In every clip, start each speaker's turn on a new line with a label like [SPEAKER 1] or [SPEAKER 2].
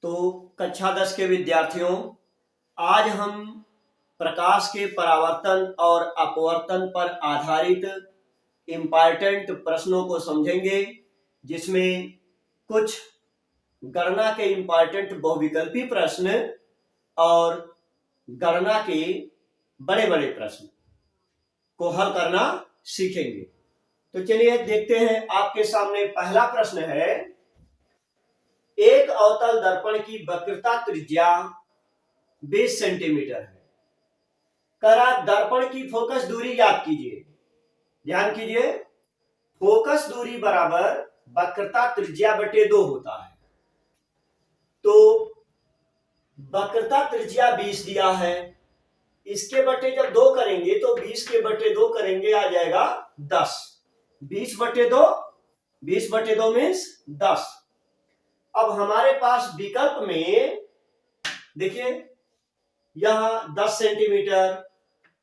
[SPEAKER 1] तो कक्षा 10 के विद्यार्थियों, आज हम प्रकाश के परावर्तन और अपवर्तन पर आधारित इम्पॉर्टेंट प्रश्नों को समझेंगे, जिसमें कुछ गणना के इम्पॉर्टेंट बहुविकल्पी प्रश्न और गणना के बड़े बड़े प्रश्न को हल करना सीखेंगे। तो चलिए देखते हैं। आपके सामने पहला प्रश्न है, एक अवतल दर्पण की वक्रता त्रिज्या 20 सेंटीमीटर है। करा दर्पण की फोकस दूरी ज्ञात कीजिए। ध्यान कीजिए, फोकस दूरी बराबर वक्रता त्रिज्या बटे 2 होता है। तो वक्रता त्रिज्या 20 दिया है, इसके बटे जब 2 करेंगे तो 20 के बटे 2 करेंगे, आ जाएगा 10। 20 बटे 2, 20 बटे 2 मीन्स 10। अब हमारे पास विकल्प में देखिए, यहां 10 सेंटीमीटर,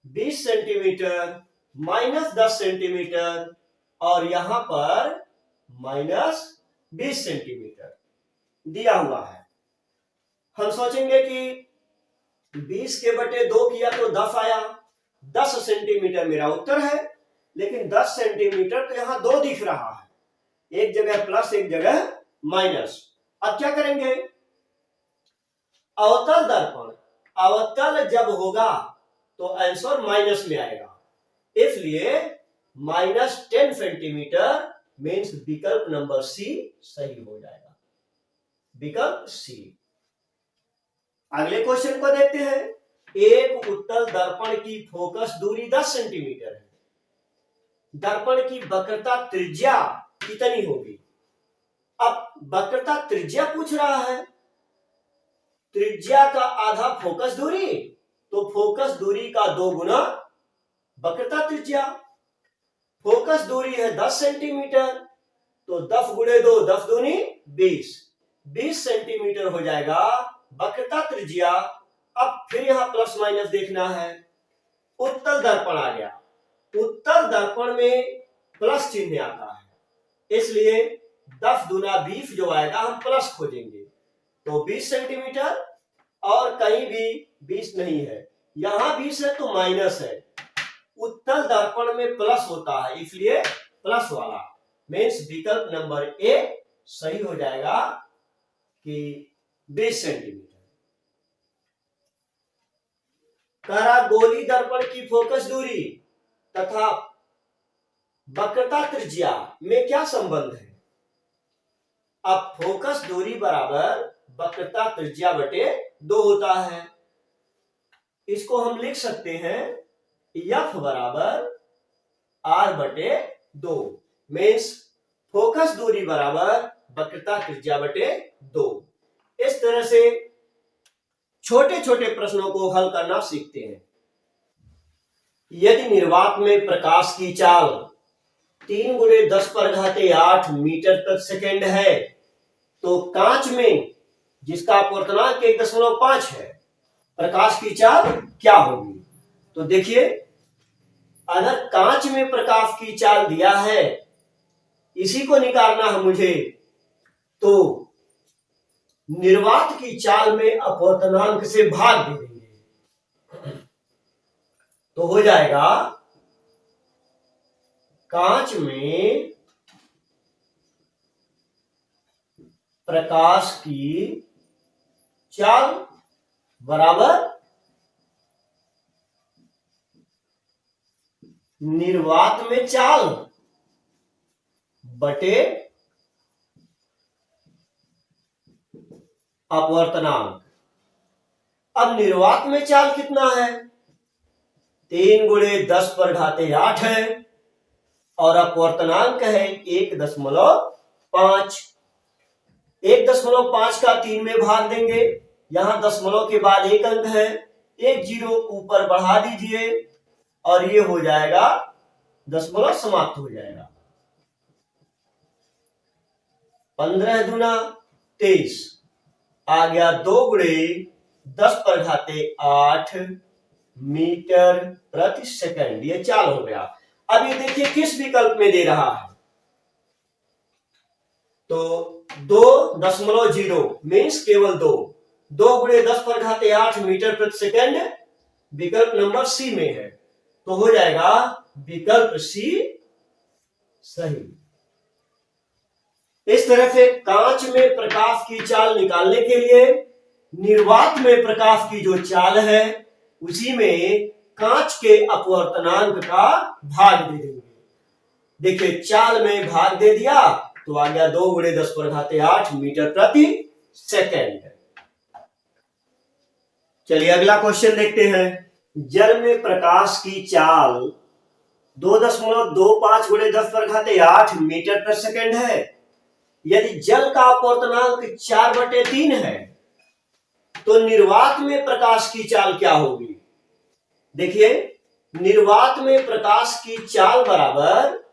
[SPEAKER 1] 20 सेंटीमीटर, -10 सेंटीमीटर और यहां पर -20 सेंटीमीटर दिया हुआ है। हम सोचेंगे कि 20 के बटे 2 किया तो 10 आया, 10 सेंटीमीटर मेरा उत्तर है। लेकिन 10 सेंटीमीटर तो यहां 2 दिख रहा है, एक जगह प्लस एक जगह माइनस। अब क्या करेंगे? अवतल दर्पण अवतल जब होगा तो आंसर माइनस में आएगा, इसलिए -10 सेंटीमीटर मीन्स विकल्प नंबर सी सही हो जाएगा, विकल्प सी। अगले क्वेश्चन को देखते हैं। एक उत्तल दर्पण की फोकस दूरी 10 सेंटीमीटर है। दर्पण की वक्रता त्रिज्या कितनी होगी? अब वक्रता त्रिज्या पूछ रहा है, त्रिज्या का आधा फोकस दूरी, तो फोकस दूरी का 2 गुना वक्रता त्रिज्या। फोकस दूरी है 10 सेंटीमीटर, तो 10 गुणे 2, 10 दूनी 20, 20 सेंटीमीटर हो जाएगा वक्रता त्रिज्या। अब फिर यहां प्लस माइनस देखना है। उत्तल दर्पण आ गया, उत्तल दर्पण में प्लस चिन्ह आता है, इसलिए 10 दूना 20 जो आएगा हम प्लस खोजेंगे, तो 20 सेंटीमीटर और कहीं भी 20 नहीं है, यहां 20 है तो माइनस है। उत्तल दर्पण में प्लस होता है, इसलिए प्लस वाला मीन्स विकल्प नंबर ए सही हो जाएगा कि 20 सेंटीमीटर। करा गोली दर्पण की फोकस दूरी तथा वक्रता त्रिज्या में क्या संबंध है? अब फोकस दूरी बराबर वक्रता त्रिज्या बटे 2 होता है। इसको हम लिख सकते हैं F बराबर R बटे 2 मीन्स फोकस दूरी बराबर वक्रता त्रिज्या बटे 2। इस तरह से छोटे छोटे प्रश्नों को हल करना सीखते हैं। यदि निर्वात में प्रकाश की चाल 3 × 10⁸ मीटर प्रति सेकेंड है, तो कांच में जिसका अपवर्तनांक 1.5 है, प्रकाश की चाल क्या होगी? तो देखिए, अगर कांच में प्रकाश की चाल दिया है, इसी को निकालना है मुझे, तो निर्वात की चाल में अपवर्तनांक से भाग दे देंगे, तो हो जाएगा कांच में प्रकाश की चाल बराबर निर्वात में चाल बटे अपवर्तनांक। अब निर्वात में चाल कितना है? 3 × 10⁸ है और अपवर्तनांक है 1.5। 1.5 का 3 में भाग देंगे, यहां दशमलव के बाद 1 अंक है, 1 0 ऊपर बढ़ा दीजिए और ये हो जाएगा दशमलव समाप्त हो जाएगा। 15 दूना 23 आ गया 2 × 10⁸ मीटर प्रति सेकंड, ये चाल हो गया। अब ये देखिए किस विकल्प में दे रहा है, तो 2.0 मीन्स केवल 2 गुणे 10⁸ मीटर प्रति सेकेंड विकल्प नंबर सी में है, तो हो जाएगा विकल्प सी सही। इस तरह से कांच में प्रकाश की चाल निकालने के लिए निर्वात में प्रकाश की जो चाल है उसी में कांच के अपवर्तनांक का भाग दे देंगे। देखिए चाल में भाग दे दिया तो आ गया 2 गुणे 10⁸ मीटर प्रति सेकेंड। चलिए अगला क्वेश्चन देखते हैं। जल में प्रकाश की चाल 2.25 गुणे 10⁸ मीटर प्रति सेकेंड है। यदि जल का अपवर्तनांक 4/3 है तो निर्वात में प्रकाश की चाल क्या होगी? देखिए निर्वात में प्रकाश की चाल बराबर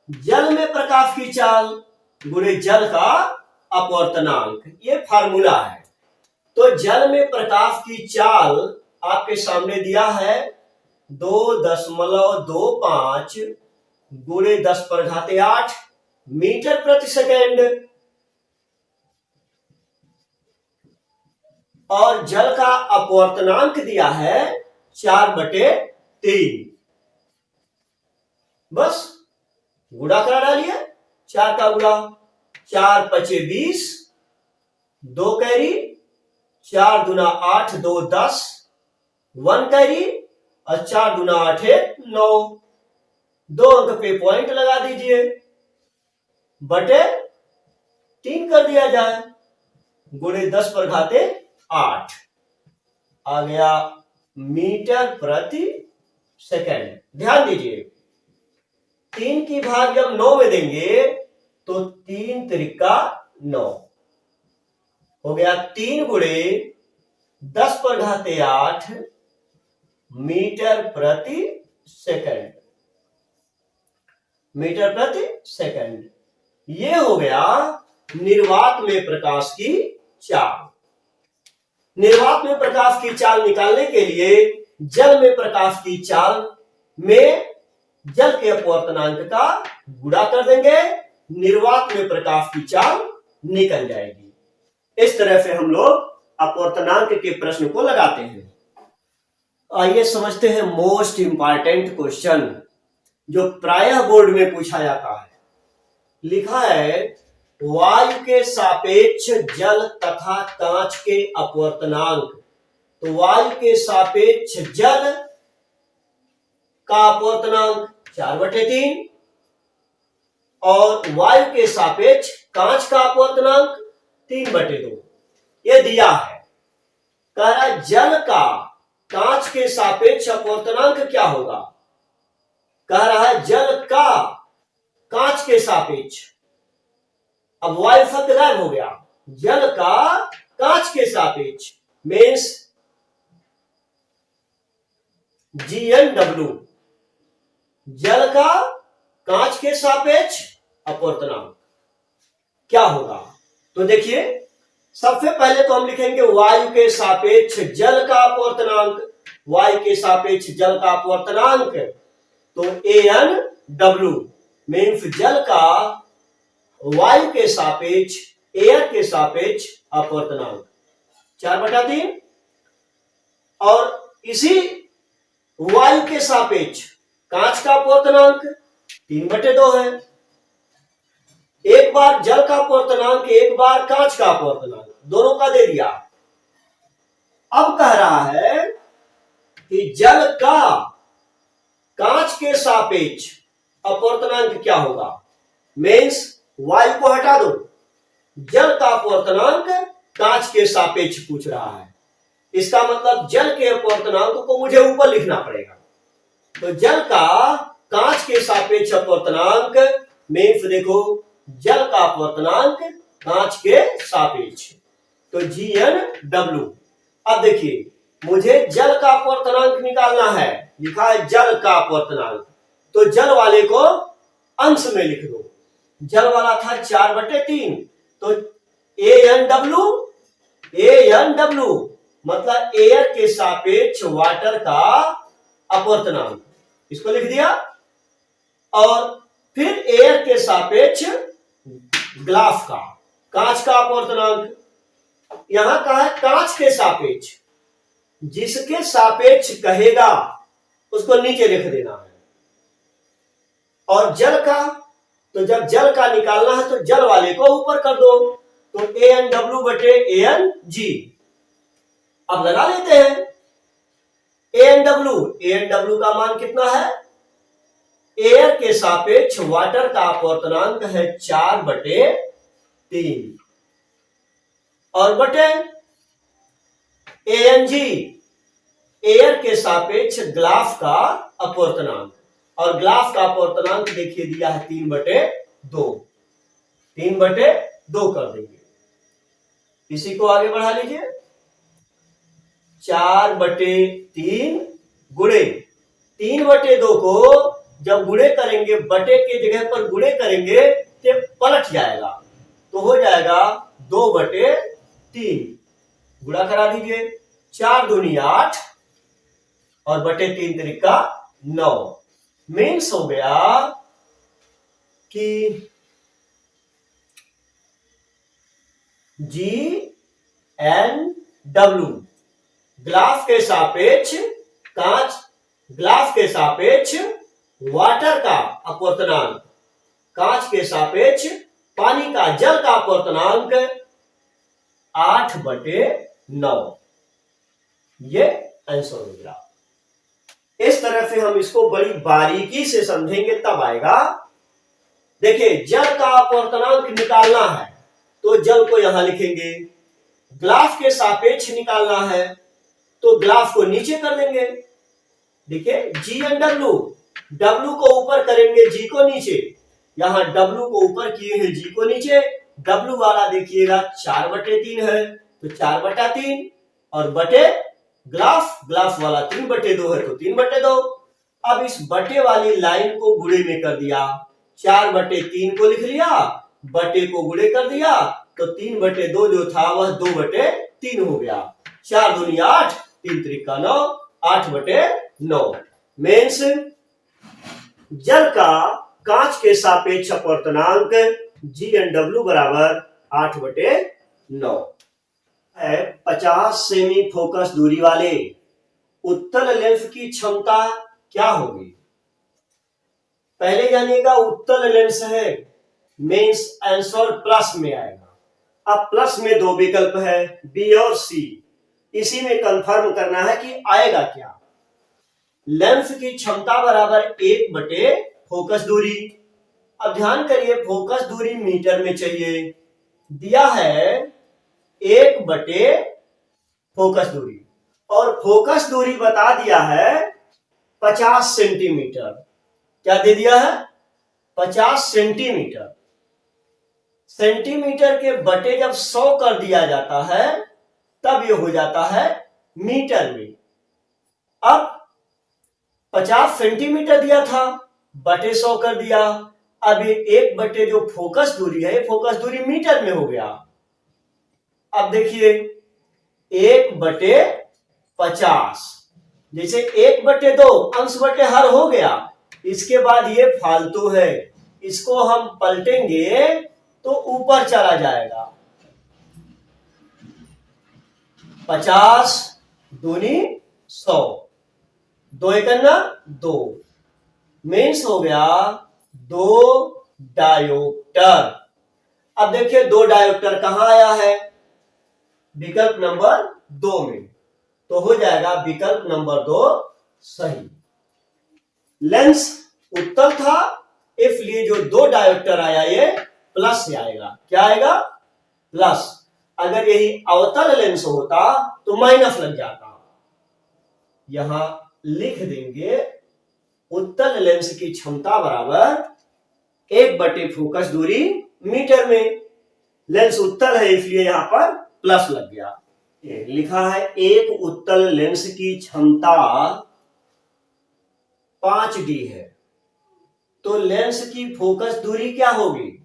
[SPEAKER 1] जल में प्रकाश की चाल गुणे जल का अपवर्तनांक, ये फार्मूला है। तो जल में प्रकाश की चाल आपके सामने दिया है 2.25 गुणे 10⁸ मीटर प्रति सेकेंड, और जल का अपवर्तनांक दिया है 4/3। बस गुणा करा डालिए, 4 का गुणा 4 5 20, 2 कैरी, 4 दूना 8, 2 10, 1 कैरी और 4 दूना 8 9। 2 अंक पे पॉइंट लगा दीजिए, बटे 3 कर दिया जाए, गुणे 10⁸ 8 आ गया मीटर प्रति सेकेंड। ध्यान दीजिए 3 की भाग जब 9 में देंगे तो 3 त्रिका 9 हो गया 3 गुणे 10⁸ मीटर प्रति सेकेंड, मीटर प्रति सेकेंड। ये हो गया निर्वात में प्रकाश की चाल। निर्वात में प्रकाश की चाल निकालने के लिए जल में प्रकाश की चाल में जल के अपवर्तनांक का गुणा कर देंगे, निर्वात में प्रकाश की चाल निकल जाएगी। इस तरह से हम लोग अपवर्तनांक के प्रश्न को लगाते हैं। आइए समझते हैं मोस्ट इंपॉर्टेंट क्वेश्चन जो प्रायः बोर्ड में पूछा जाता है। लिखा है वायु के सापेक्ष जल तथा कांच के अपवर्तनांक। तो वायु के सापेक्ष जल का अपवर्तनांक 4/3 और वायु के सापेक्ष कांच का अपवर्तनांक 3/2 ये दिया है। कह रहा जल का कांच के सापेक्ष अपवर्तनांक क्या होगा? कह रहा है जल का कांच के सापेक्ष। अब वायु शब्द गायब हो गया, जल का कांच के सापेक्ष मीन्स GnW, जल का कांच के सापेक्ष अपवर्तनांक क्या होगा? तो देखिए सबसे पहले तो हम लिखेंगे वायु के सापेक्ष जल का अपवर्तनांक। वायु के सापेक्ष जल का अपवर्तनांक तो AnW मीन्स जल का वायु के सापेक्ष एयर के सापेक्ष अपवर्तनांक 4/3 और इसी वायु के सापेक्ष कांच का अपवर्तनांक 3/2 है। एक बार जल का अपवर्तनांक, एक बार कांच का अपवर्तनांक, दोनों का दे दिया। अब कह रहा है कि जल का कांच के सापेक्ष अपवर्तनांक क्या होगा? मीन्स वायु को हटा दो, जल का अपवर्तनांक कांच के सापेक्ष पूछ रहा है। इसका मतलब जल के अपवर्तनांक को मुझे ऊपर लिखना पड़ेगा। तो जल का कांच के सापेक्ष अपवर्तनांक मीन्स देखो जल का अपवर्तनांक कांच के सापेक्ष तो GnW। अब देखिए मुझे जल का अपवर्तनांक निकालना है, लिखा है जल का अपवर्तनांक, तो जल वाले को अंश में लिख दो। जल वाला था 4/3 तो AnW मतलब एयर के सापेक्ष वाटर का अपवर्तनांक, इसको लिख दिया। और फिर एयर के सापेक्ष ग्लास का कांच का अपवर्तनांक, यहां कहा है कांच के सापेक्ष, जिसके सापेक्ष कहेगा उसको नीचे लिख देना है। और जल का, तो जब जल का निकालना है तो जल वाले को ऊपर कर दो, तो AnW बटे Ang। अब लगा लेते हैं AnW का मान कितना है, एयर के सापेक्ष वाटर का अपवर्तनांक है 4/3 और बटे Ang एयर के सापेक्ष ग्लास का अपवर्तनांक, और ग्लास का अपवर्तनांक देखिए दिया है 3/2, 3/2 कर देंगे। इसी को आगे बढ़ा लीजिए, 4/3 गुणे 3/2 को जब गुणे करेंगे, बटे के जगह पर गुणे करेंगे तो पलट जाएगा, तो हो जाएगा 2/3। गुणा करा दीजिए, 4 दूनी 8 और बटे 3 त्रिका 9। मीन्स हो गया कि GnW ग्लास के सापेक्ष कांच, ग्लास के सापेक्ष वाटर का अपवर्तनांक, कांच के सापेक्ष पानी का, जल का अपवर्तनांक 8/9। ये आंसर हो गया। इस तरह से हम इसको बड़ी बारीकी से समझेंगे तब आएगा। देखिए, जल का अपवर्तनांक निकालना है तो जल को यहां लिखेंगे, ग्लास के सापेक्ष निकालना है तो ग्लास को नीचे कर देंगे। देखिए GnW, W को ऊपर करेंगे, G को नीचे, यहां W को ऊपर किए हैं, G को नीचे। W वाला देखिएगा 4/3 है तो 4/3 और बटे ग्लास, ग्लास वाला 3/2 है तो 3/2। अब इस बटे वाली लाइन को गुणे में कर दिया, 4/3 को लिख लिया, बटे को गुणे कर दिया तो 3/2 जो था वह 2/3 हो गया। 4 दूनी 8, 3 त्रिका 9, 8/9। मीन्स जल का कांच के सापेक्ष अपवर्तनांक GnW बराबर 8/9 है। 50 सेमी फोकस दूरी वाले उत्तल लेंस की क्षमता क्या होगी? पहले जानिएगा उत्तल लेंस है, मीन्स आंसर प्लस में आएगा। अब प्लस में 2 विकल्प है, बी और सी, इसी में कंफर्म करना है कि आएगा क्या। लेंस की क्षमता बराबर 1 बटे फोकस दूरी। अब ध्यान करिए, फोकस दूरी मीटर में चाहिए, दिया है 1 बटे फोकस दूरी, और फोकस दूरी बता दिया है 50 सेंटीमीटर। क्या दे दिया है? 50 सेंटीमीटर। सेंटीमीटर के बटे जब 100 कर दिया जाता है तब ये हो जाता है मीटर में। अब 50 सेंटीमीटर दिया था, बटे 100 कर दिया, अब ये 1 बटे जो फोकस दूरी है, फोकस दूरी मीटर में हो गया। अब देखिए 1/50, जैसे 1/2 अंश बटे हर हो गया, इसके बाद ये फालतू है, इसको हम पलटेंगे तो ऊपर चला जाएगा। 50 दूनी 100, 2 एकन्ना 2, मीन्स हो गया 2 डायोप्टर। अब देखिए 2 डायोप्टर कहां आया है? विकल्प नंबर 2 में, तो हो जाएगा विकल्प नंबर 2 सही। लेंस उत्तल था, इसलिए जो 2 डायोप्टर आया ये प्लस से आएगा। क्या आएगा? प्लस। अगर यही अवतल लेंस होता तो माइनस लग जाता। यहां लिख देंगे उत्तल लेंस की क्षमता बराबर 1 बटे फोकस दूरी मीटर में। लेंस उत्तल है इसलिए यहां पर प्लस लग गया। लिखा है एक उत्तल लेंस की क्षमता 5D है, तो लेंस की फोकस दूरी क्या होगी?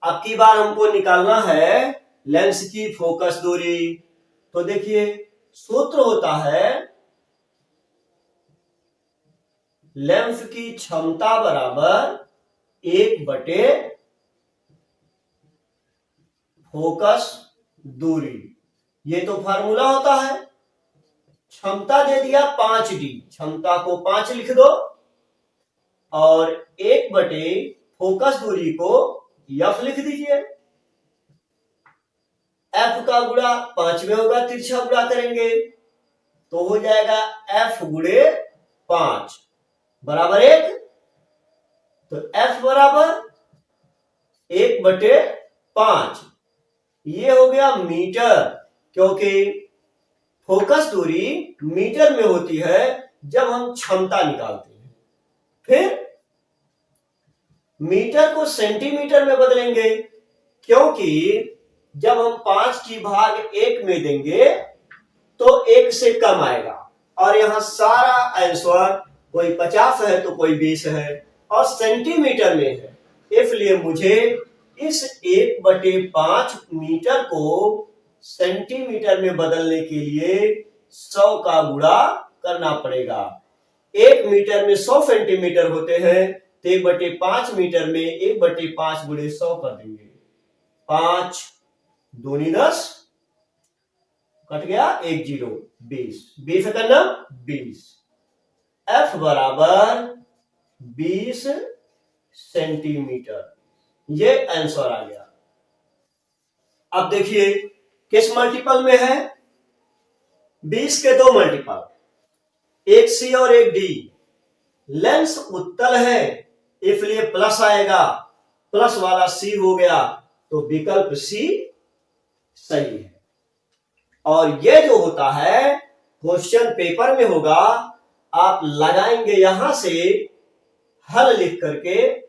[SPEAKER 1] अब की बार हमको निकालना है लेंस की फोकस दूरी। तो देखिए सूत्र होता है लेंस की क्षमता बराबर 1 बटे फोकस दूरी, ये तो फार्मूला होता है। क्षमता दे दिया 5d, क्षमता को 5 लिख दो और 1/, फोकस दूरी को f लिख दीजिए। f का गुणा 5 में होगा, तिरछा गुणा करेंगे तो हो जाएगा f गुणे 5 बराबर 1। तो f बराबर 1/5, ये हो गया मीटर, क्योंकि फोकस दूरी मीटर में होती है जब हम क्षमता निकालते हैं। फिर मीटर को सेंटीमीटर में बदलेंगे, क्योंकि जब हम 5 की भाग 1 में देंगे तो 1 से कम आएगा, और यहां सारा आंसर कोई 50 है तो कोई 20 है और सेंटीमीटर में है, इसलिए मुझे इस 1/5 मीटर को सेंटीमीटर में बदलने के लिए 100 का गुणा करना पड़ेगा। 1 मीटर में 100 सेंटीमीटर होते हैं, तो 1/5 मीटर में 1/5 गुणे 100 कर देंगे। 5 दूनी 10, कट गया 1 0, 20, 20 का नाम 20। F बराबर 20 सेंटीमीटर, ये आंसर आ गया। अब देखिए किस मल्टीपल में है, 20 के 2 मल्टीपल, एक C और एक D। लेंस उत्तल है इसलिए प्लस आएगा, प्लस वाला C हो गया, तो विकल्प C सही है। और ये जो होता है क्वेश्चन पेपर में होगा, आप लगाएंगे यहां से हल लिख करके,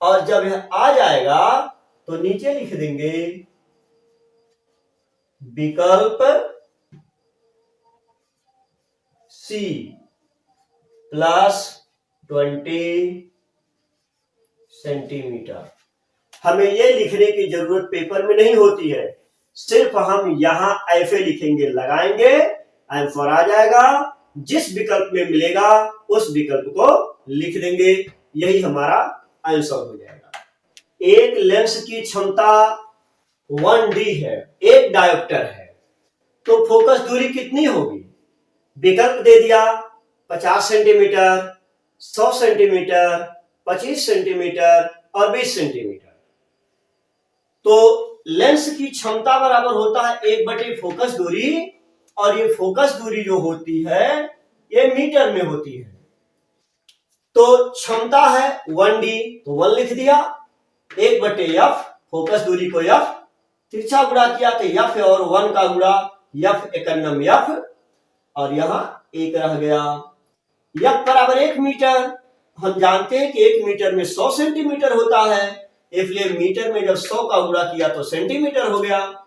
[SPEAKER 1] और जब यह आ जाएगा तो नीचे लिख देंगे विकल्प C +20 सेंटीमीटर। हमें ये लिखने की जरूरत पेपर में नहीं होती है, सिर्फ हम यहां ऐसे लिखेंगे, लगाएंगे, आंसर आ जाएगा। जिस विकल्प में मिलेगा उस विकल्प को लिख देंगे, यही हमारा आंसर हो जाएगा। एक लेंस की क्षमता 1d है, एक डायोप्टर है, तो फोकस दूरी कितनी होगी? विकल्प दे दिया 50 सेंटीमीटर, 100 सेंटीमीटर, 25 सेंटीमीटर और 20 सेंटीमीटर। तो लेंस की क्षमता बराबर होता है 1/, फोकस दूरी, और ये फोकस दूरी जो होती है ये मीटर में होती है। तो क्षमता है 1d, तो 1 लिख दिया, 1/f, फोकस दूरी को f, तिरछा गुणा किया तो f और 1 का गुणा, f एकन्नम f, और यहां 1 रह गया। f बराबर 1 मीटर, हम जानते हैं कि 1 मीटर में 100 सेंटीमीटर होता है, इसलिए मीटर में जब 100 का गुणा किया तो सेंटीमीटर हो गया।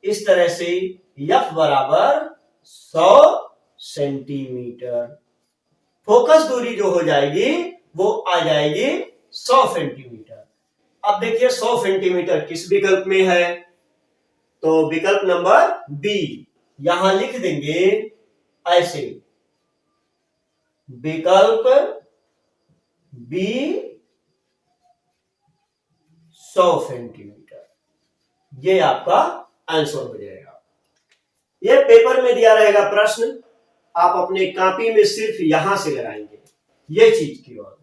[SPEAKER 1] इस तरह से f बराबर 100 सेंटीमीटर, फोकस दूरी जो हो जाएगी वो आ जाएगी 100 सेंटीमीटर। अब देखिए 100 सेंटीमीटर किस विकल्प में है, तो विकल्प नंबर बी, यहां लिख देंगे ऐसे, विकल्प बी 100 सेंटीमीटर, ये आपका आंसर हो जाएगा। ये पेपर में दिया रहेगा प्रश्न, आप अपने कॉपी में सिर्फ यहां से लगाएंगे, ये चीज की ओर।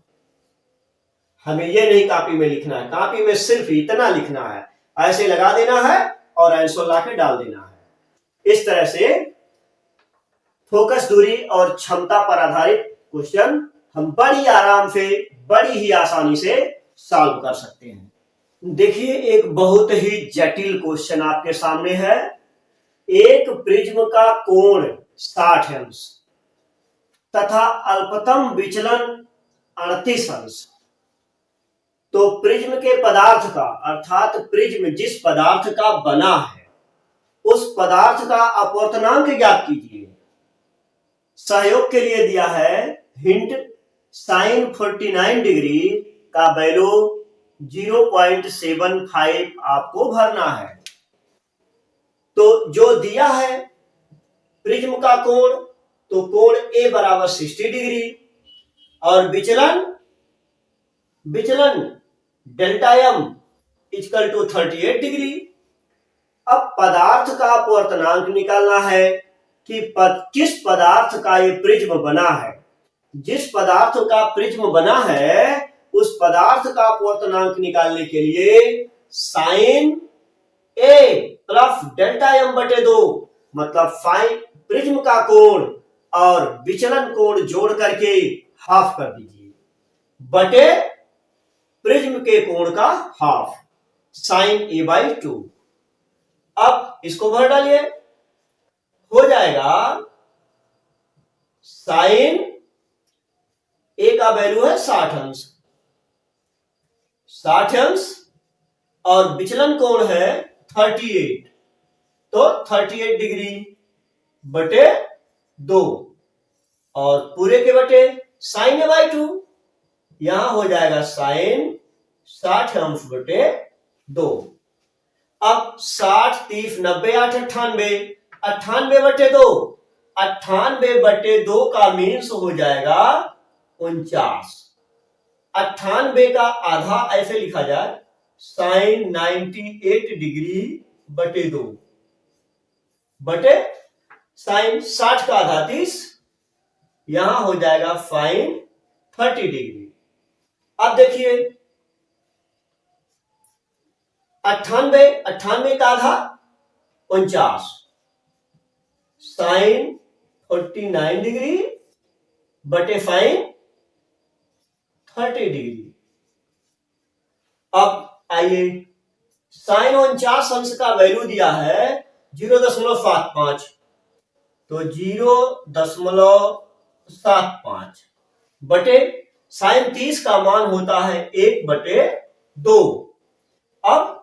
[SPEAKER 1] हमें ये नहीं कॉपी में लिखना है, कॉपी में सिर्फ इतना लिखना है, ऐसे लगा देना है और आंसर लाके डाल देना है। इस तरह से फोकस दूरी और क्षमता पर आधारित क्वेश्चन हम बड़ी आराम से, बड़ी ही आसानी से सॉल्व कर सकते हैं। देखिए एक बहुत ही जटिल क्वेश्चन आपके सामने है। एक प्रिज्म का कोण 60 अंश तथा अल्पतम विचलन 38 अंश। तो प्रिज्म के पदार्थ का, अर्थात प्रिज्म जिस पदार्थ का बना है उस पदार्थ का अपवर्तनांक ज्ञात कीजिए। सहयोग के लिए दिया है हिंट, sin 49 डिग्री का वैल्यू 0.75 आपको भरना है। तो जो दिया है प्रिज्म का कोण, तो कोण A बराबर 60 डिग्री, और विचलन delta m equal to 38 degree. अब पदार्थ का अपवर्तनांक निकालना है कि किस पदार्थ का ये प्रिज्म बना है। जिस पदार्थ का प्रिज्म बना है उस पदार्थ का अपवर्तनांक निकालने के लिए साइन ए प्लस डेल्टा एम बटे 2 मतलब प्रिज्म का कोण और विचलन कोण जोड़ करके हाफ कर दीजिए बटे प्रिज्म के कोण का हाफ साइन ए बाई 2। अब इसको भर डालिए, हो जाएगा साइन ए का वैल्यू है 60 अंश, 60 अंश और विचलन कोण है 38, तो 38 डिग्री बटे 2 और पूरे के बटे साइन ए बाई 2, यहां हो जाएगा साइन 60 अंश बटे 2। अब 60 30 90 8 98, 98 बटे 2, 98 बटे 2 का मीन्स हो जाएगा 49। 98 का आधा ऐसे लिखा जाए साइन 98 डिग्री बटे 2 बटे साइन 60 का आधा 30, यहां हो जाएगा फाइन 30 डिग्री। अब देखिए 98 का आधा 49 साइन 49 डिग्री बटे फाइन 30 डिग्री। अब आइए साइन 49 अंश का वैल्यू दिया है 0.75, तो 0.75 बटे साइन 30 का मान होता है 1 बटे 2। अब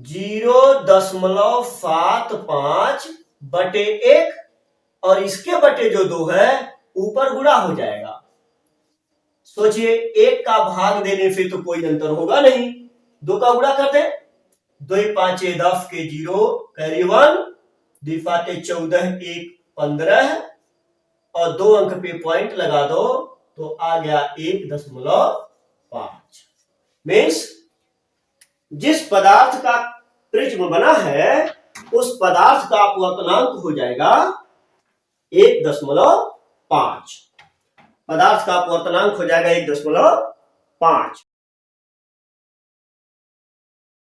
[SPEAKER 1] 0.75 बटे 1 और इसके बटे जो 2 है ऊपर गुणा हो जाएगा। सोचिए 1 का भाग देने से तो कोई अंतर होगा नहीं, 2 का गुणा करते 2 5 10 के 0 कैरी 1, 2 5 14 1 15 और 2 अंक पे पॉइंट लगा दो तो आ गया 1.5। मीन्स जिस पदार्थ का प्रिज्म बना है उस पदार्थ का अपवर्तनांक हो जाएगा 1.5। पदार्थ का अपवर्तनांक हो जाएगा 1.5।